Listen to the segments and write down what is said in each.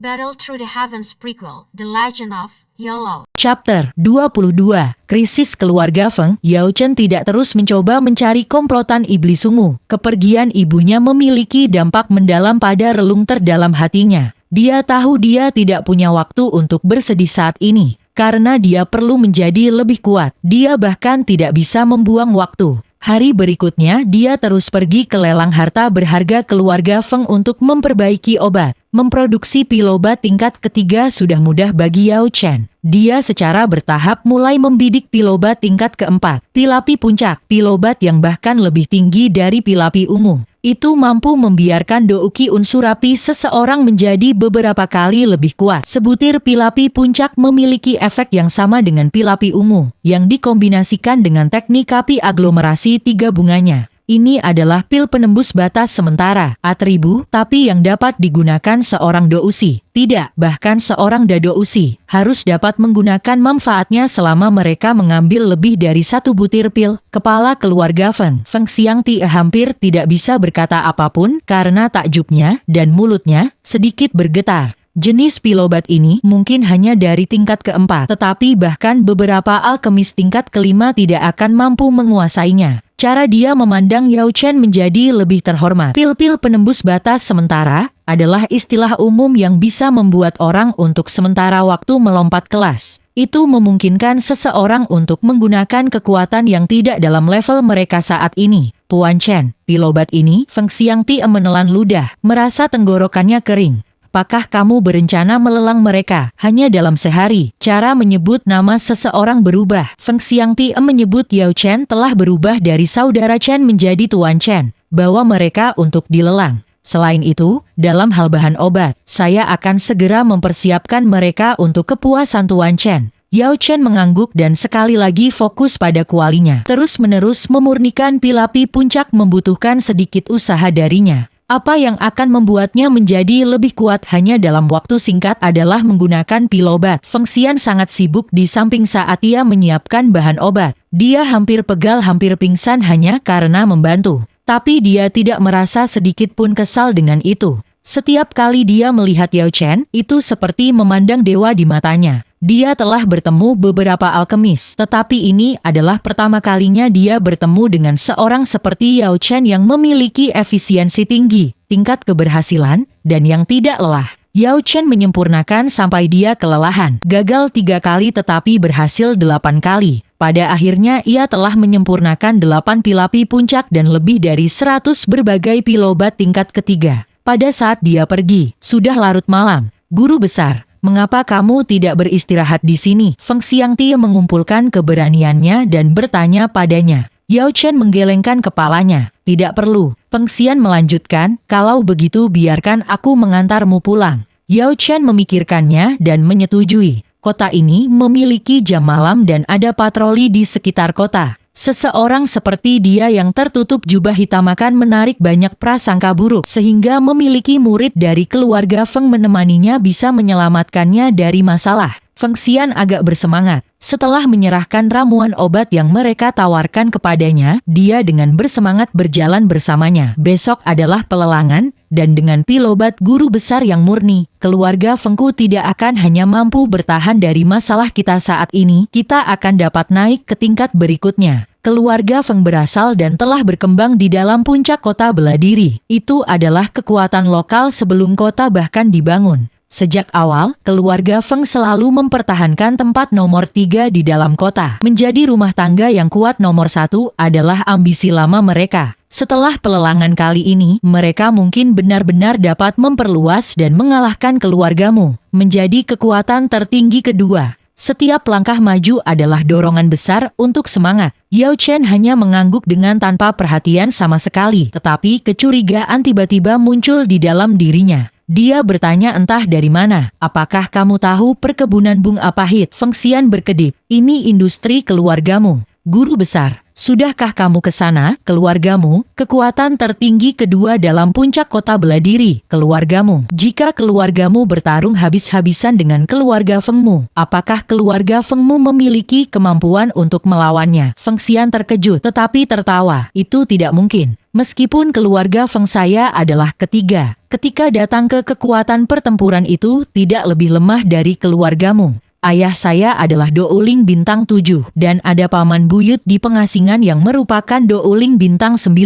Battle Through the Heavens Prequel, The Legend of YOLO. Chapter 22. Krisis keluarga Feng. Yao Chen tidak terus mencoba mencari komplotan iblis ungu. Kepergian ibunya memiliki dampak mendalam pada relung terdalam hatinya. Dia tahu dia tidak punya waktu untuk bersedih saat ini, karena dia perlu menjadi lebih kuat. Dia bahkan tidak bisa membuang waktu. Hari berikutnya, dia terus pergi ke lelang harta berharga keluarga Feng untuk memperbaiki obat. Memproduksi pil obat tingkat ketiga sudah mudah bagi Yao Chen. Dia secara bertahap mulai membidik pil obat tingkat keempat. Pil api puncak, pil obat yang bahkan lebih tinggi dari pil api ungu. Itu mampu membiarkan douki unsur api seseorang menjadi beberapa kali lebih kuat. Sebutir pil api puncak memiliki efek yang sama dengan pil api ungu, yang dikombinasikan dengan teknik api aglomerasi tiga bunganya. Ini adalah pil penembus batas sementara, atribu, tapi yang dapat digunakan seorang dousi. Tidak, bahkan seorang dadousi harus dapat menggunakan manfaatnya selama mereka mengambil lebih dari satu butir pil. Kepala keluarga Feng Xiangti hampir tidak bisa berkata apapun karena takjubnya dan mulutnya sedikit bergetar. Jenis pil obat ini mungkin hanya dari tingkat keempat, tetapi bahkan beberapa alkemis tingkat kelima tidak akan mampu menguasainya. Cara dia memandang Yao Chen menjadi lebih terhormat. Pil-pil penembus batas sementara adalah istilah umum yang bisa membuat orang untuk sementara waktu melompat kelas. Itu memungkinkan seseorang untuk menggunakan kekuatan yang tidak dalam level mereka saat ini. Tuan Chen, pil obat ini, Feng Xiangti menelan ludah, merasa tenggorokannya kering. Apakah kamu berencana melelang mereka hanya dalam sehari? Cara menyebut nama seseorang berubah. Feng Xiangti menyebut Yao Chen telah berubah dari saudara Chen menjadi Tuan Chen. Bawa mereka untuk dilelang. Selain itu, dalam hal bahan obat, saya akan segera mempersiapkan mereka untuk kepuasan Tuan Chen. Yao Chen mengangguk dan sekali lagi fokus pada kualinya. Terus-menerus memurnikan pil api puncak membutuhkan sedikit usaha darinya. Apa yang akan membuatnya menjadi lebih kuat hanya dalam waktu singkat adalah menggunakan pil obat. Feng Xian sangat sibuk di samping saat ia menyiapkan bahan obat. Dia hampir pegal, hampir pingsan hanya karena membantu. Tapi dia tidak merasa sedikit pun kesal dengan itu. Setiap kali dia melihat Yao Chen, itu seperti memandang dewa di matanya. Dia telah bertemu beberapa alkemis, tetapi ini adalah pertama kalinya dia bertemu dengan seorang seperti Yao Chen yang memiliki efisiensi tinggi, tingkat keberhasilan, dan yang tidak lelah. Yao Chen menyempurnakan sampai dia kelelahan. Gagal 3 kali tetapi berhasil 8 kali. Pada akhirnya ia telah menyempurnakan 8 pil api puncak dan lebih dari 100 berbagai pil obat tingkat ketiga. Pada saat dia pergi, sudah larut malam. Guru besar, mengapa kamu tidak beristirahat di sini? Feng Xiangti mengumpulkan keberaniannya dan bertanya padanya. Yao Chen menggelengkan kepalanya. Tidak perlu. Feng Xian melanjutkan, kalau begitu biarkan aku mengantarmu pulang. Yao Chen memikirkannya dan menyetujui. Kota ini memiliki jam malam dan ada patroli di sekitar kota. Seseorang seperti dia yang tertutup jubah hitam akan menarik banyak prasangka buruk, sehingga memiliki murid dari keluarga Feng menemaninya bisa menyelamatkannya dari masalah. Feng Xian agak bersemangat. Setelah menyerahkan ramuan obat yang mereka tawarkan kepadanya, dia dengan bersemangat berjalan bersamanya. Besok adalah pelelangan, dan dengan pil obat guru besar yang murni, keluarga Fengku tidak akan hanya mampu bertahan dari masalah kita saat ini, kita akan dapat naik ke tingkat berikutnya. Keluarga Feng berasal dan telah berkembang di dalam puncak kota bela diri. Itu adalah kekuatan lokal sebelum kota bahkan dibangun. Sejak awal, keluarga Feng selalu mempertahankan tempat nomor 3 di dalam kota. Menjadi rumah tangga yang kuat nomor 1 adalah ambisi lama mereka. Setelah pelelangan kali ini, mereka mungkin benar-benar dapat memperluas dan mengalahkan keluargamu. Menjadi kekuatan tertinggi kedua. Setiap langkah maju adalah dorongan besar untuk semangat. Yao Chen hanya mengangguk dengan tanpa perhatian sama sekali, tetapi kecurigaan tiba-tiba muncul di dalam dirinya. Dia bertanya entah dari mana, apakah kamu tahu perkebunan bunga pahit? Feng Xian berkedip, ini industri keluargamu. Guru besar, sudahkah kamu ke sana? Keluargamu, kekuatan tertinggi kedua dalam puncak kota bela diri, keluargamu. Jika keluargamu bertarung habis-habisan dengan keluarga Fengmu, apakah keluarga Fengmu memiliki kemampuan untuk melawannya? Feng Xian terkejut tetapi tertawa, itu tidak mungkin. Meskipun keluarga Feng saya adalah ketiga, ketika datang ke kekuatan pertempuran itu tidak lebih lemah dari keluargamu. Ayah saya adalah Douling bintang 7 dan ada paman buyut di pengasingan yang merupakan Douling bintang 9.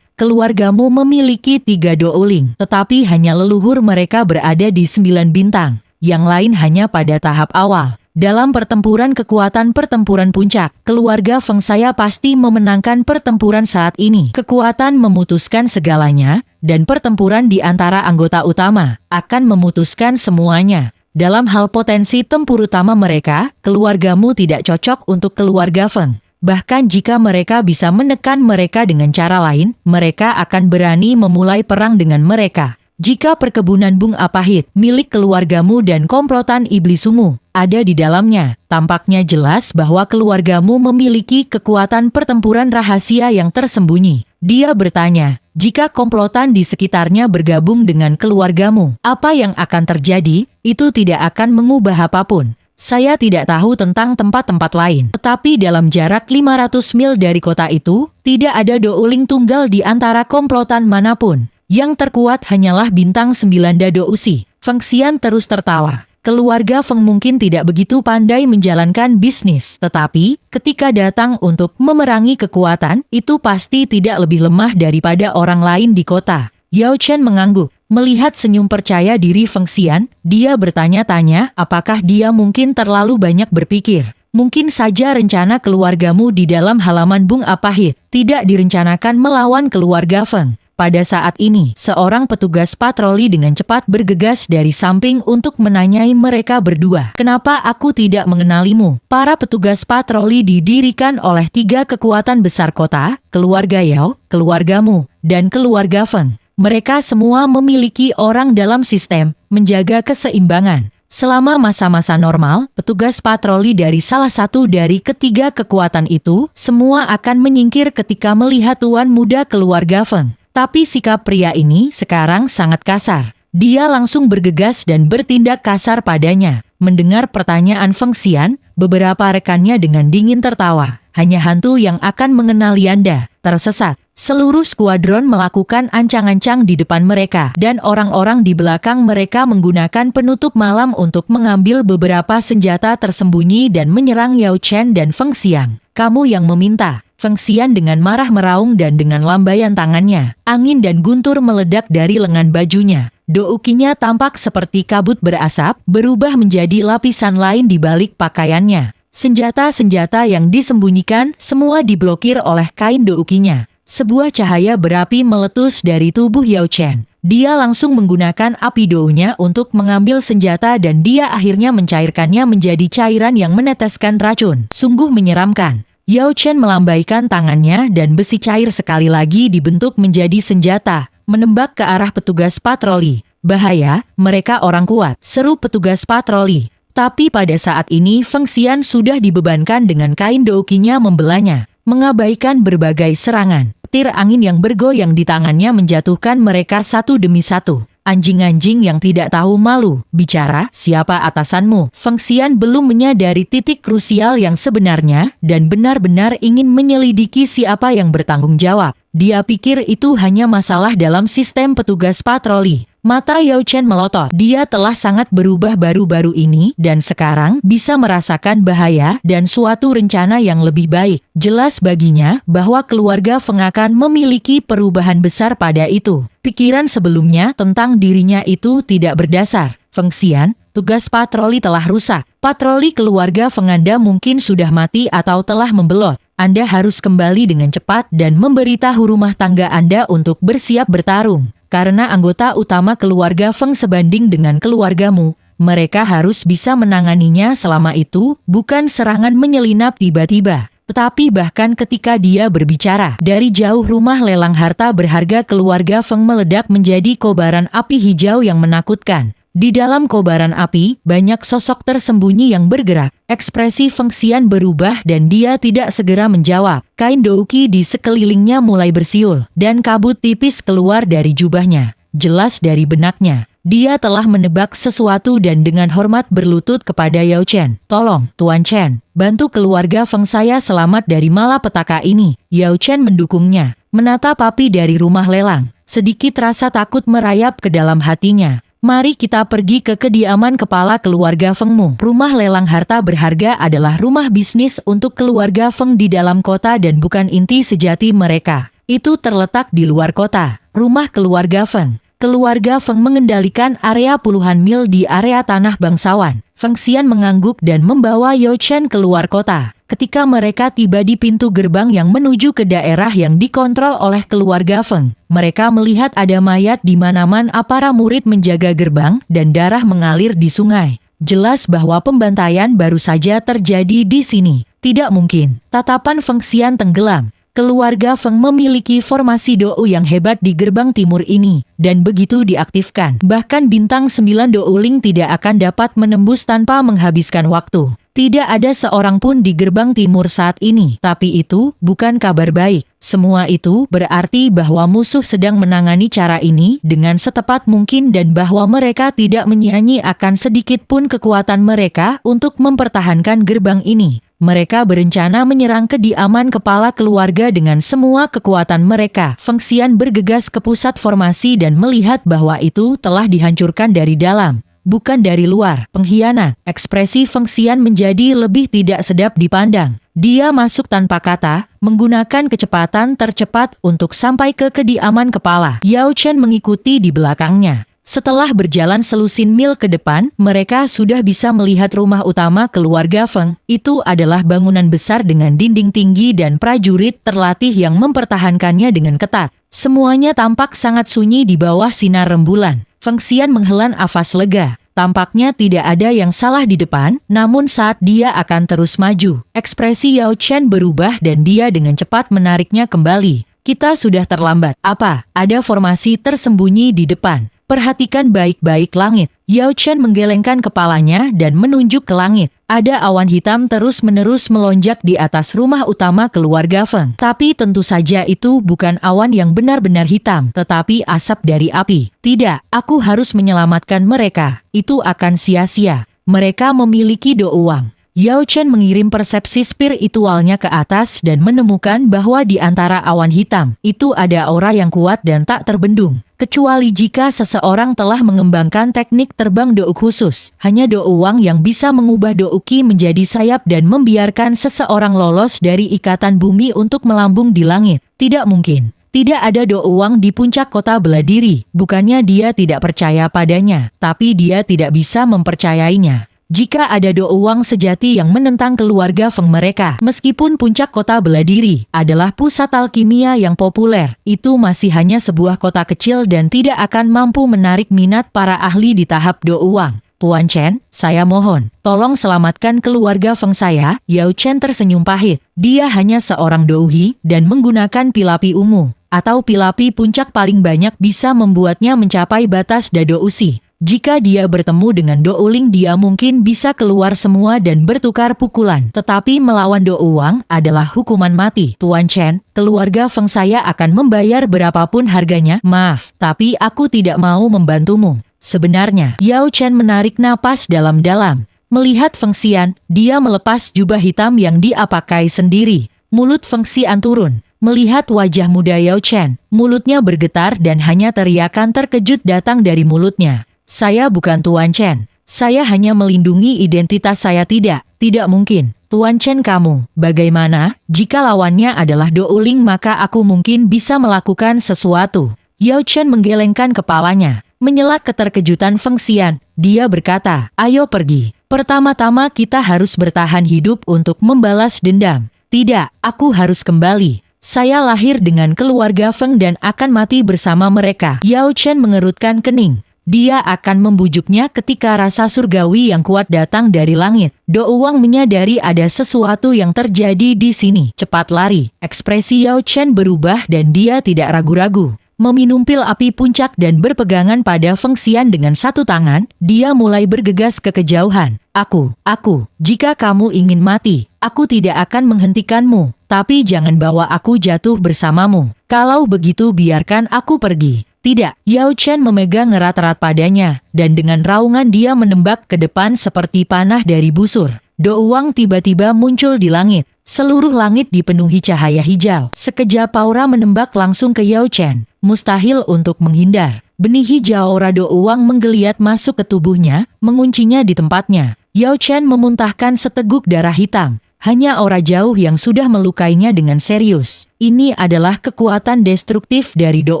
Keluargamu memiliki 3 Douling, tetapi hanya leluhur mereka berada di 9 bintang. Yang lain hanya pada tahap awal. Dalam pertempuran kekuatan pertempuran puncak, keluarga Feng saya pasti memenangkan pertempuran saat ini. Kekuatan memutuskan segalanya, dan pertempuran di antara anggota utama akan memutuskan semuanya. Dalam hal potensi tempur utama mereka, keluargamu tidak cocok untuk keluarga Feng. Bahkan jika mereka bisa menekan mereka dengan cara lain, mereka akan berani memulai perang dengan mereka. Jika perkebunan bunga pahit milik keluargamu dan komplotan iblis ungu ada di dalamnya, tampaknya jelas bahwa keluargamu memiliki kekuatan pertempuran rahasia yang tersembunyi. Dia bertanya, jika komplotan di sekitarnya bergabung dengan keluargamu, apa yang akan terjadi? Itu tidak akan mengubah apapun. Saya tidak tahu tentang tempat-tempat lain, tetapi dalam jarak 500 mil dari kota itu, tidak ada Douling tunggal di antara komplotan manapun. Yang terkuat hanyalah bintang 9 Dousi. Feng Xian terus tertawa. Keluarga Feng mungkin tidak begitu pandai menjalankan bisnis, tetapi ketika datang untuk memerangi kekuatan, itu pasti tidak lebih lemah daripada orang lain di kota. Yao Chen mengangguk. Melihat senyum percaya diri Feng Xian, dia bertanya-tanya apakah dia mungkin terlalu banyak berpikir. Mungkin saja rencana keluargamu di dalam halaman bunga pahit tidak direncanakan melawan keluarga Feng. Pada saat ini, seorang petugas patroli dengan cepat bergegas dari samping untuk menanyai mereka berdua. Kenapa aku tidak mengenalimu? Para petugas patroli didirikan oleh 3 kekuatan besar kota, keluarga Yao, keluargamu, dan keluarga Feng. Mereka semua memiliki orang dalam sistem, menjaga keseimbangan. Selama masa-masa normal, petugas patroli dari salah satu dari ketiga kekuatan itu, semua akan menyingkir ketika melihat tuan muda keluarga Feng. Tapi sikap pria ini sekarang sangat kasar. Dia langsung bergegas dan bertindak kasar padanya. Mendengar pertanyaan Feng Xian, beberapa rekannya dengan dingin tertawa. Hanya hantu yang akan mengenali Anda. Tersesat. Seluruh skuadron melakukan ancang-ancang di depan mereka, dan orang-orang di belakang mereka menggunakan penutup malam untuk mengambil beberapa senjata tersembunyi dan menyerang Yao Chen dan Feng Xian. Kamu yang meminta. Feng Xian dengan marah meraung dan dengan lambaian tangannya, angin dan guntur meledak dari lengan bajunya. Doukinya tampak seperti kabut berasap, berubah menjadi lapisan lain di balik pakaiannya. Senjata-senjata yang disembunyikan semua diblokir oleh kain doukinya. Sebuah cahaya berapi meletus dari tubuh Yao Chen. Dia langsung menggunakan api dounya untuk mengambil senjata dan dia akhirnya mencairkannya menjadi cairan yang meneteskan racun. Sungguh menyeramkan. Yao Chen melambaikan tangannya dan besi cair sekali lagi dibentuk menjadi senjata, menembak ke arah petugas patroli. Bahaya, mereka orang kuat, seru petugas patroli. Tapi pada saat ini Feng Xian sudah dibebankan dengan kain doukinya membelanya, mengabaikan berbagai serangan. Petir angin yang bergoyang di tangannya menjatuhkan mereka satu demi satu. Anjing-anjing yang tidak tahu malu, bicara, siapa atasanmu? Feng Xian belum menyadari titik krusial yang sebenarnya dan benar-benar ingin menyelidiki siapa yang bertanggung jawab. Dia pikir itu hanya masalah dalam sistem petugas patroli. Mata Yao Chen melotot. Dia telah sangat berubah baru-baru ini dan sekarang bisa merasakan bahaya dan suatu rencana yang lebih baik. Jelas baginya bahwa keluarga Feng akan memiliki perubahan besar pada itu. Pikiran sebelumnya tentang dirinya itu tidak berdasar. Feng Xian, tugas patroli telah rusak. Patroli keluarga Feng Anda mungkin sudah mati atau telah membelot. Anda harus kembali dengan cepat dan memberitahu rumah tangga Anda untuk bersiap bertarung. Karena anggota utama keluarga Feng sebanding dengan keluargamu, mereka harus bisa menanganinya selama itu, bukan serangan menyelinap tiba-tiba. Tetapi bahkan ketika dia berbicara, dari jauh rumah lelang harta berharga keluarga Feng meledak menjadi kobaran api hijau yang menakutkan. Di dalam kobaran api, banyak sosok tersembunyi yang bergerak. Ekspresi Feng Xian berubah dan dia tidak segera menjawab. Kain douki di sekelilingnya mulai bersiul, dan kabut tipis keluar dari jubahnya. Jelas dari benaknya. Dia telah menebak sesuatu dan dengan hormat berlutut kepada Yao Chen. Tolong, Tuan Chen, bantu keluarga Feng saya selamat dari malapetaka ini. Yao Chen mendukungnya. Menatap api dari rumah lelang. Sedikit rasa takut merayap ke dalam hatinya. Mari kita pergi ke kediaman kepala keluarga Fengmu. Rumah lelang harta berharga adalah rumah bisnis untuk keluarga Feng di dalam kota dan bukan inti sejati mereka. Itu terletak di luar kota. Rumah keluarga Feng. Keluarga Feng mengendalikan area puluhan mil di area tanah bangsawan. Feng Xian mengangguk dan membawa Yao Chen keluar kota. Ketika mereka tiba di pintu gerbang yang menuju ke daerah yang dikontrol oleh keluarga Feng, mereka melihat ada mayat di mana-mana. Para murid menjaga gerbang dan darah mengalir di sungai. Jelas bahwa pembantaian baru saja terjadi di sini. Tidak mungkin. Tatapan Feng Xian tenggelam. Keluarga Feng memiliki formasi Dou yang hebat di gerbang timur ini, dan begitu diaktifkan, bahkan bintang 9 Dou Ling tidak akan dapat menembus tanpa menghabiskan waktu. Tidak ada seorang pun di gerbang timur saat ini, tapi itu bukan kabar baik. Semua itu berarti bahwa musuh sedang menangani cara ini dengan setepat mungkin dan bahwa mereka tidak menyia-nyiakan sedikit pun kekuatan mereka untuk mempertahankan gerbang ini. Mereka berencana menyerang kediaman kepala keluarga dengan semua kekuatan mereka. Feng Xian bergegas ke pusat formasi dan melihat bahwa itu telah dihancurkan dari dalam, bukan dari luar. Pengkhianat. Ekspresi Feng Xian menjadi lebih tidak sedap dipandang. Dia masuk tanpa kata, menggunakan kecepatan tercepat untuk sampai ke kediaman kepala. Yao Chen mengikuti di belakangnya. Setelah berjalan selusin mil ke depan, mereka sudah bisa melihat rumah utama keluarga Feng. Itu adalah bangunan besar dengan dinding tinggi dan prajurit terlatih yang mempertahankannya dengan ketat. Semuanya tampak sangat sunyi di bawah sinar rembulan. Feng Xian menghela nafas lega. Tampaknya tidak ada yang salah di depan, namun saat dia akan terus maju, ekspresi Yao Chen berubah dan dia dengan cepat menariknya kembali. Kita sudah terlambat. Apa? Ada formasi tersembunyi di depan. Perhatikan baik-baik langit. Yao Chen menggelengkan kepalanya dan menunjuk ke langit. Ada awan hitam terus-menerus melonjak di atas rumah utama keluarga Feng. Tapi tentu saja itu bukan awan yang benar-benar hitam, tetapi asap dari api. Tidak, aku harus menyelamatkan mereka. Itu akan sia-sia. Mereka memiliki Dou Wang. Yao Chen mengirim persepsi spiritualnya ke atas dan menemukan bahwa di antara awan hitam, itu ada aura yang kuat dan tak terbendung. Kecuali jika seseorang telah mengembangkan teknik terbang Dou khusus. Hanya Dou Wang yang bisa mengubah Dou Qi menjadi sayap dan membiarkan seseorang lolos dari ikatan bumi untuk melambung di langit. Tidak mungkin. Tidak ada Dou Wang di puncak kota Beladiri. Bukannya dia tidak percaya padanya, tapi dia tidak bisa mempercayainya. Jika ada Dou Wang sejati yang menentang keluarga Feng mereka, meskipun puncak kota Beladiri adalah pusat alkimia yang populer, itu masih hanya sebuah kota kecil dan tidak akan mampu menarik minat para ahli di tahap Dou Wang. Tuan Chen, saya mohon, tolong selamatkan keluarga Feng saya. Yao Chen tersenyum pahit. Dia hanya seorang douhi dan menggunakan pilapi ungu, atau pilapi puncak paling banyak bisa membuatnya mencapai batas Dado Usi. Jika dia bertemu dengan Dou Ling, dia mungkin bisa keluar semua dan bertukar pukulan. Tetapi melawan Dou Wang adalah hukuman mati. Tuan Chen, keluarga Feng saya akan membayar berapapun harganya. Maaf, tapi aku tidak mau membantumu. Sebenarnya, Yao Chen menarik napas dalam-dalam. Melihat Feng Xian, dia melepas jubah hitam yang dia pakai sendiri. Mulut Feng Xian turun. Melihat wajah muda Yao Chen, mulutnya bergetar dan hanya teriakan terkejut datang dari mulutnya. Saya bukan Tuan Chen. Saya hanya melindungi identitas saya. Tidak mungkin. Tuan Chen kamu, bagaimana? Jika lawannya adalah Dou Ling maka aku mungkin bisa melakukan sesuatu. Yao Chen menggelengkan kepalanya. Menyela keterkejutan Feng Xian, dia berkata, ayo pergi. Pertama-tama kita harus bertahan hidup untuk membalas dendam. Tidak, aku harus kembali. Saya lahir dengan keluarga Feng dan akan mati bersama mereka. Yao Chen mengerutkan kening. Dia akan membujuknya ketika rasa surgawi yang kuat datang dari langit. Dou Wang menyadari ada sesuatu yang terjadi di sini. Cepat lari. Ekspresi Yao Chen berubah dan dia tidak ragu-ragu. Meminum pil api puncak dan berpegangan pada Feng Xian dengan satu tangan, dia mulai bergegas ke kejauhan. Aku, jika kamu ingin mati, aku tidak akan menghentikanmu. Tapi jangan bawa aku jatuh bersamamu. Kalau begitu biarkan aku pergi. Tidak, Yao Chen memegang erat-erat padanya, dan dengan raungan dia menembak ke depan seperti panah dari busur. Dou Wang tiba-tiba muncul di langit. Seluruh langit dipenuhi cahaya hijau. Sekejap Aura menembak langsung ke Yao Chen. Mustahil untuk menghindar. Benih hijau aura Do Uang menggeliat masuk ke tubuhnya, menguncinya di tempatnya. Yao Chen memuntahkan seteguk darah hitam. Hanya aura jauh yang sudah melukainya dengan serius. Ini adalah kekuatan destruktif dari Do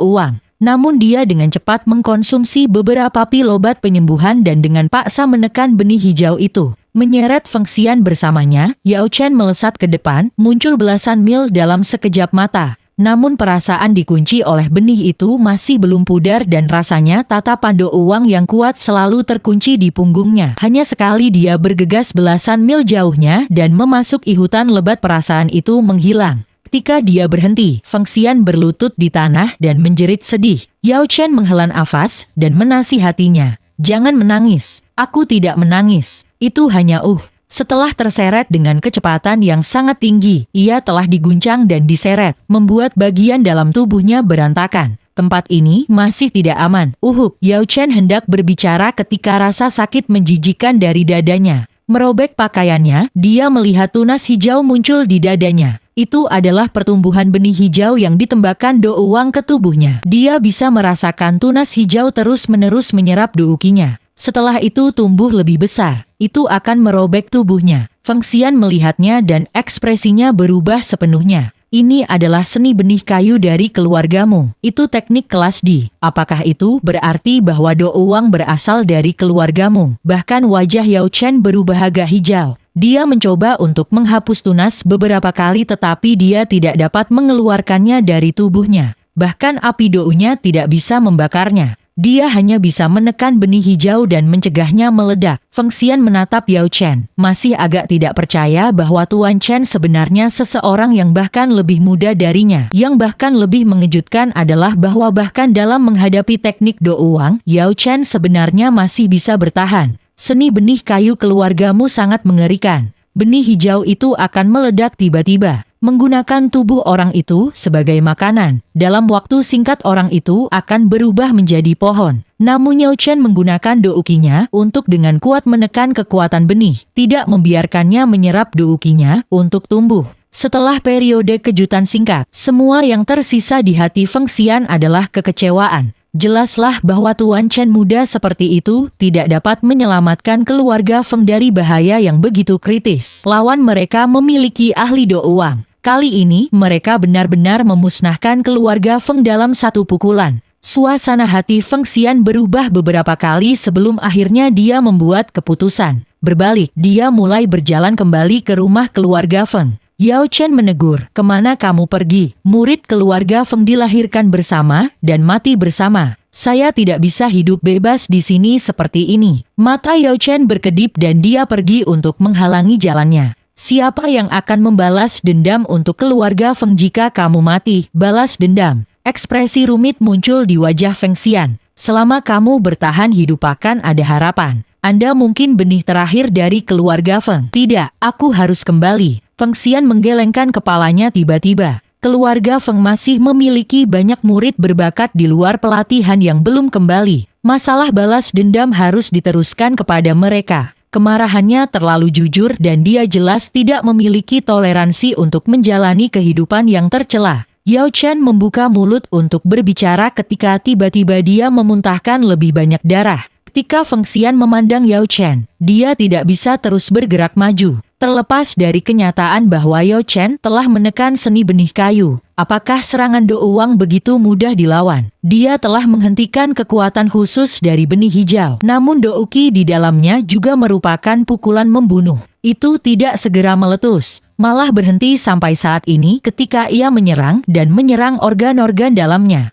Uang. Namun dia dengan cepat mengkonsumsi beberapa pil obat penyembuhan dan dengan paksa menekan benih hijau itu. Menyeret Feng Xian bersamanya, Yao Chen melesat ke depan, muncul belasan mil dalam sekejap mata. Namun perasaan dikunci oleh benih itu masih belum pudar dan rasanya tatapan Do Uang yang kuat selalu terkunci di punggungnya. Hanya sekali dia bergegas belasan mil jauhnya dan memasuki hutan lebat perasaan itu menghilang. Ketika dia berhenti, Feng Xian berlutut di tanah dan menjerit sedih. Yao Chen menghela nafas dan menasihatinya. Jangan menangis, aku tidak menangis. Itu hanya Setelah terseret dengan kecepatan yang sangat tinggi, ia telah diguncang dan diseret, membuat bagian dalam tubuhnya berantakan. Tempat ini masih tidak aman. Yao Chen hendak berbicara ketika rasa sakit menjijikan dari dadanya. Merobek pakaiannya, dia melihat tunas hijau muncul di dadanya. Itu adalah pertumbuhan benih hijau yang ditembakkan Do Uang ke tubuhnya. Dia bisa merasakan tunas hijau terus-menerus menyerap doukinya. Setelah itu tumbuh lebih besar, itu akan merobek tubuhnya. Feng Xian melihatnya dan ekspresinya berubah sepenuhnya. Ini adalah seni benih kayu dari keluargamu. Itu teknik kelas D. Apakah itu berarti bahwa Do Uang berasal dari keluargamu? Bahkan wajah Yao Chen berubah agak hijau. Dia mencoba untuk menghapus tunas beberapa kali tetapi dia tidak dapat mengeluarkannya dari tubuhnya. Bahkan api dounya tidak bisa membakarnya. Dia hanya bisa menekan benih hijau dan mencegahnya meledak. Feng Xian menatap Yao Chen, masih agak tidak percaya bahwa Tuan Chen sebenarnya seseorang yang bahkan lebih muda darinya. Yang bahkan lebih mengejutkan adalah bahwa bahkan dalam menghadapi teknik Do Uang, Yao Chen sebenarnya masih bisa bertahan. Seni benih kayu keluargamu sangat mengerikan. Benih hijau itu akan meledak tiba-tiba. Menggunakan tubuh orang itu sebagai makanan. Dalam waktu singkat orang itu akan berubah menjadi pohon. Namun Yao Chen menggunakan doukinya untuk dengan kuat menekan kekuatan benih. Tidak membiarkannya menyerap doukinya untuk tumbuh. Setelah periode kejutan singkat, semua yang tersisa di hati Feng Xian adalah kekecewaan. Jelaslah bahwa Tuan Chen muda seperti itu tidak dapat menyelamatkan keluarga Feng dari bahaya yang begitu kritis. Lawan mereka memiliki ahli Do Uang. Kali ini mereka benar-benar memusnahkan keluarga Feng dalam satu pukulan. Suasana hati Feng Xian berubah beberapa kali sebelum akhirnya dia membuat keputusan. Berbalik, dia mulai berjalan kembali ke rumah keluarga Feng. Yao Chen menegur, kemana kamu pergi? Murid keluarga Feng dilahirkan bersama dan mati bersama. Saya tidak bisa hidup bebas di sini seperti ini. Mata Yao Chen berkedip dan dia pergi untuk menghalangi jalannya. Siapa yang akan membalas dendam untuk keluarga Feng jika kamu mati? Balas dendam. Ekspresi rumit muncul di wajah Feng Xian. Selama kamu bertahan hidup akan ada harapan. Anda mungkin benih terakhir dari keluarga Feng. Tidak, aku harus kembali. Feng Xian menggelengkan kepalanya tiba-tiba. Keluarga Feng masih memiliki banyak murid berbakat di luar pelatihan yang belum kembali. Masalah balas dendam harus diteruskan kepada mereka. Kemarahannya terlalu jujur dan dia jelas tidak memiliki toleransi untuk menjalani kehidupan yang tercela. Yao Chen membuka mulut untuk berbicara ketika tiba-tiba dia memuntahkan lebih banyak darah. Ketika Feng Xian memandang Yao Chen, dia tidak bisa terus bergerak maju. Terlepas dari kenyataan bahwa Yao Chen telah menekan seni benih kayu, apakah serangan Do Uang begitu mudah dilawan? Dia telah menghentikan kekuatan khusus dari benih hijau. Namun douki di dalamnya juga merupakan pukulan membunuh. Itu tidak segera meletus, malah berhenti sampai saat ini ketika ia menyerang dan menyerang organ-organ dalamnya.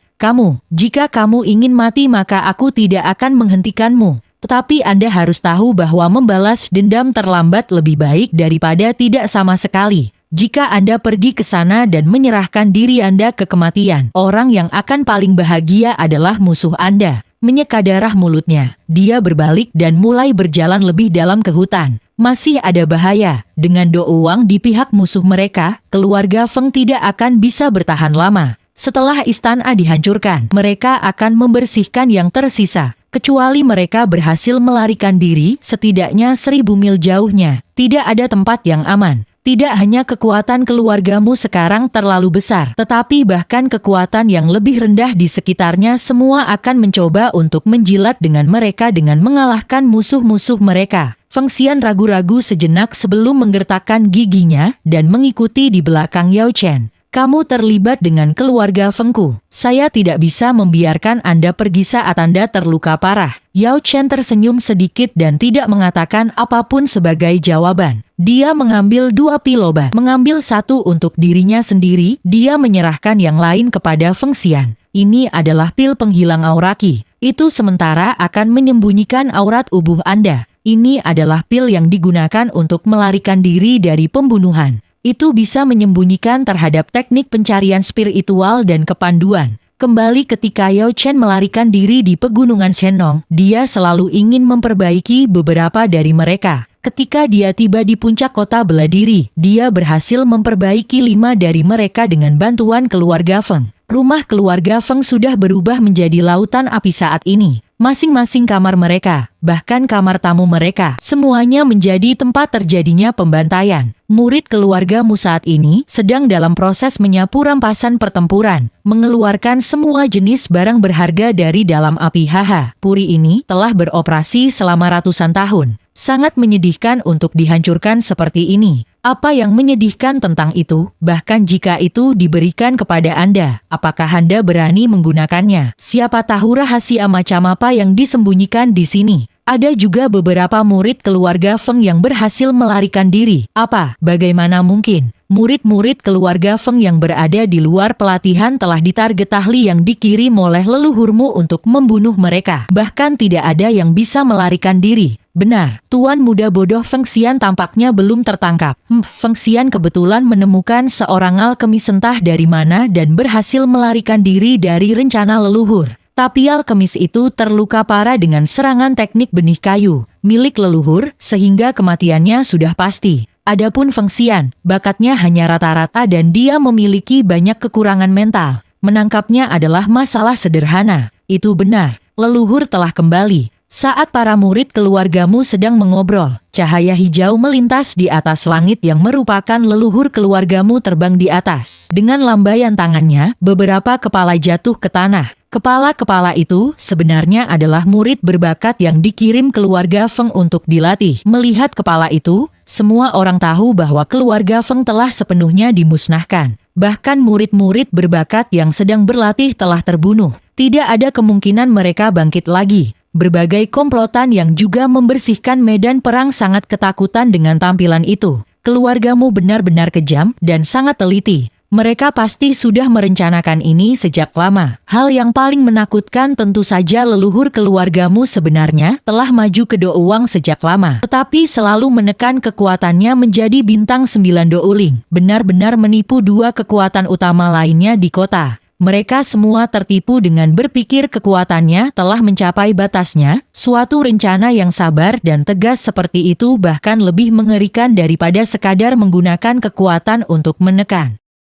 Jika kamu ingin mati maka aku tidak akan menghentikanmu. Tetapi Anda harus tahu bahwa membalas dendam terlambat lebih baik daripada tidak sama sekali. Jika Anda pergi ke sana dan menyerahkan diri Anda ke kematian, orang yang akan paling bahagia adalah musuh Anda. Menyeka darah mulutnya, dia berbalik dan mulai berjalan lebih dalam ke hutan. Masih ada bahaya. Dengan Do Uang di pihak musuh mereka, keluarga Feng tidak akan bisa bertahan lama. Setelah istana dihancurkan, mereka akan membersihkan yang tersisa. Kecuali mereka berhasil melarikan diri setidaknya 1000 mil jauhnya, tidak ada tempat yang aman. Tidak hanya kekuatan keluargamu sekarang terlalu besar, tetapi bahkan kekuatan yang lebih rendah di sekitarnya semua akan mencoba untuk menjilat dengan mereka dengan mengalahkan musuh-musuh mereka. Feng Xian ragu-ragu sejenak sebelum menggertakkan giginya dan mengikuti di belakang Yao Chen. Kamu terlibat dengan keluarga Fengku. Saya tidak bisa membiarkan Anda pergi saat Anda terluka parah. Yao Chen tersenyum sedikit dan tidak mengatakan apapun sebagai jawaban. Dia mengambil 2 pil obat. Mengambil 1 untuk dirinya sendiri, dia menyerahkan yang lain kepada Feng Xian. Ini adalah pil penghilang aura Qi. Itu sementara akan menyembunyikan aurat ubuh Anda. Ini adalah pil yang digunakan untuk melarikan diri dari pembunuhan. Itu bisa menyembunyikan terhadap teknik pencarian spiritual dan kepanduan. Kembali ketika Yao Chen melarikan diri di pegunungan Shenong, dia selalu ingin memperbaiki beberapa dari mereka. Ketika dia tiba di puncak kota bela diri, dia berhasil memperbaiki 5 dari mereka dengan bantuan keluarga Feng. Rumah keluarga Feng sudah berubah menjadi lautan api saat ini. Masing-masing kamar mereka, bahkan kamar tamu mereka, semuanya menjadi tempat terjadinya pembantaian. Murid keluargamu saat ini sedang dalam proses menyapu rampasan pertempuran, mengeluarkan semua jenis barang berharga dari dalam api. Puri ini telah beroperasi selama ratusan tahun. Sangat menyedihkan untuk dihancurkan seperti ini. Apa yang menyedihkan tentang itu, bahkan jika itu diberikan kepada Anda, apakah Anda berani menggunakannya? Siapa tahu rahasia macam apa yang disembunyikan di sini? Ada juga beberapa murid keluarga Feng yang berhasil melarikan diri. Apa? Bagaimana mungkin? Murid-murid keluarga Feng yang berada di luar pelatihan telah ditarget ahli yang dikirim oleh leluhurmu untuk membunuh mereka. Bahkan tidak ada yang bisa melarikan diri. Benar, Tuan muda bodoh Feng Xian tampaknya belum tertangkap. Feng Xian kebetulan menemukan seorang alkemis entah dari mana dan berhasil melarikan diri dari rencana leluhur. Tapi alkemis itu terluka parah dengan serangan teknik benih kayu, milik leluhur, sehingga kematiannya sudah pasti. Adapun Feng Xian, bakatnya hanya rata-rata dan dia memiliki banyak kekurangan mental. Menangkapnya adalah masalah sederhana. Itu benar, leluhur telah kembali. Saat para murid keluargamu sedang mengobrol, cahaya hijau melintas di atas langit yang merupakan leluhur keluargamu terbang di atas. Dengan lambaian tangannya, beberapa kepala jatuh ke tanah. Kepala-kepala itu sebenarnya adalah murid berbakat yang dikirim keluarga Feng untuk dilatih. Melihat kepala itu, semua orang tahu bahwa keluarga Feng telah sepenuhnya dimusnahkan. Bahkan murid-murid berbakat yang sedang berlatih telah terbunuh. Tidak ada kemungkinan mereka bangkit lagi. Berbagai komplotan yang juga membersihkan medan perang sangat ketakutan dengan tampilan itu. Keluargamu benar-benar kejam dan sangat teliti. Mereka pasti sudah merencanakan ini sejak lama. Hal yang paling menakutkan tentu saja leluhur keluargamu sebenarnya telah maju ke Do Uang sejak lama. Tetapi selalu menekan kekuatannya menjadi bintang 9 Do Uling. Benar-benar menipu 2 kekuatan utama lainnya di kota. Mereka semua tertipu dengan berpikir kekuatannya telah mencapai batasnya. Suatu rencana yang sabar dan tegas seperti itu bahkan lebih mengerikan daripada sekadar menggunakan kekuatan untuk menekan.